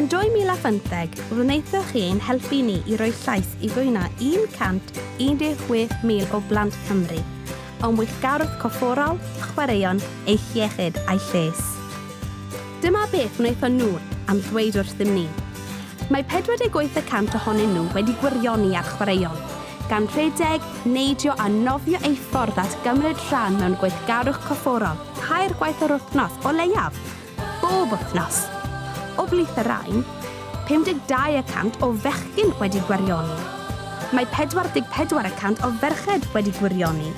Yn 2015, wnaethoch chi ein helpu ni i roi llais i fwy na 116,000 o blant Cymru, ond weithgarwch corfforol, chwaraeon, eu iechyd a'i lles. Dyma beth wnaethon nhw am ddweud wrthym ni. Mae 48% ohonyn nhw wedi gwirioni ar chwaraeon, gan rhedeg, neidio a nofio eu ffordd at gymryd rhan mewn gweithgarwch corfforol, 2 gwaith yr wythnos o leiaf, bob wythnos. O blith y rhain, 52% o fechgyn wedi gwirioni. Mae 44% o ferched wedi gwirioni.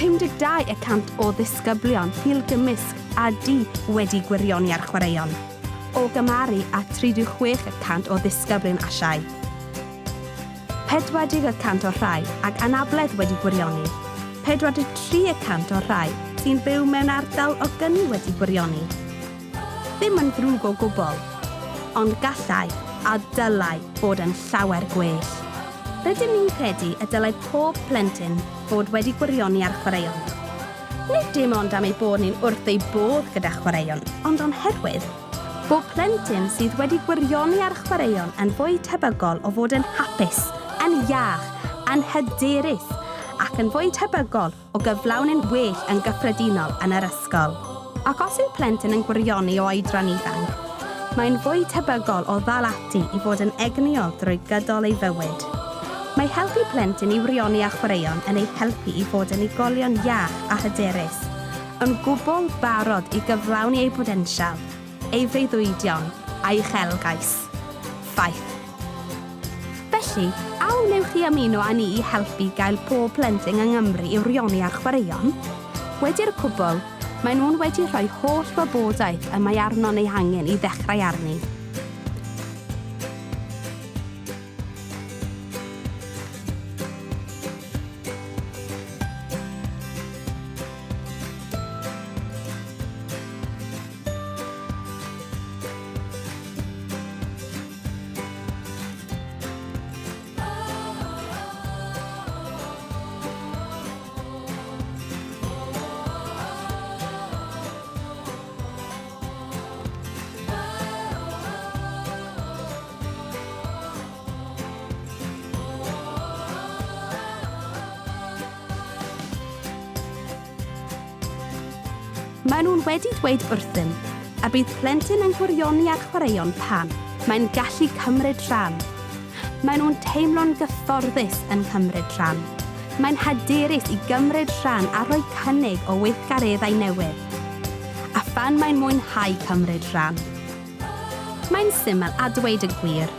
52% o ddisgyblion hil-gymysg a di wedi gwirioni ar chwaraeon, o gymaru a 36% o ddisgyblion asiau. 40% o rhai ag anabledd wedi gwirioni. 43% o rhai sy'n byw mewn ardal o gynnu wedi gwirioni. Ddim yn ddrwg o gwbl, ond gallai a dylai bod yn llawer gwell. Rydym ni'n credu y dylai pob plentyn fod wedi gwirioni ar chwaraeon. Nid dim ond am ei bod ni'n wrth ei bodd gyda chwaraeon, ond oherwydd bod plentyn sydd wedi gwirioni ar chwaraeon yn fwy tebygol o fod yn hapus, yn iach, yn hyderus, ac yn fwy tebygol o gyflawni'n well yn gyffredinol yn yr ysgol. Ac os yw plentyn yn gwirioni o oedran ifanc, mae'n fwy tebygol o ddal ati i fod yn egniol drwy gydol ei fywyd. Mae helpu plentyn i wirioni a chwaraeon yn ei helpu i fod yn unigolion iach a hyderus, yn gwbl barod i gyflawni ei potensial, ei freuddwydion a'i uchelgais. Fath. Felly, a wnewch chi ymuno â ni i helpu gael pob plentyn yng Nghymru i wirioni ar chwaraeon? Wedi'r cwbl, maen nhw'n wedi rhoi holl wybodaeth y mae arnon eu hangen i ddechrau arni. Maen nhw'n wedi dweud wrthym a bydd plentyn yn gwirioni ar chwaraeon pan mae'n gallu cymryd rhan. Maen nhw'n teimlo'n gyfforddus yn cymryd rhan. Mae'n hyderus i gymryd rhan a rhoi cynnig o weithgareddau newydd. A phan mae'n mwynhau cymryd rhan. Mae'n syml a dweud y gwir.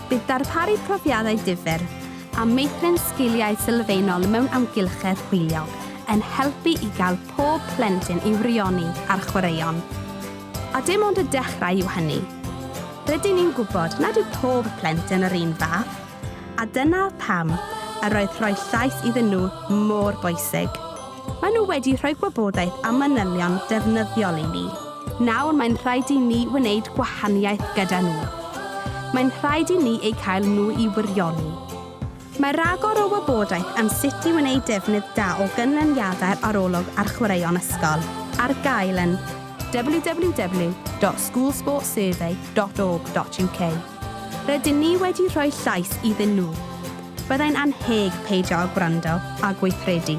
Bydd darparu profiadau difyr a meithrin sgiliau sylfaenol mewn amgylchedd hwyliog yn helpu i gael pob plentyn i wirioni ar chwaraeon. A dim ond y dechrau yw hynny. Rydyn ni'n gwybod nad yw pob plentyn yr un fath, a dyna pam yr roedd rhoi llais iddyn nhw mor bwysig. Maen nhw wedi rhoi gwybodaeth am manylion defnyddiol i ni. Nawr mae'n rhaid i ni wneud gwahaniaeth gyda nhw. Mae'n rhaid i ni eu cael nhw i wirioni. Mae ragor o wybodaeth am sut i wneud defnydd da o ganlyniadau'r arolwg ar chwaraeon ysgol ar gael yn www.schoolsportsurvey.org.uk. Rydyn ni wedi rhoi llais iddyn nhw. Byddai'n anheg peidio â gwrando a gweithredu.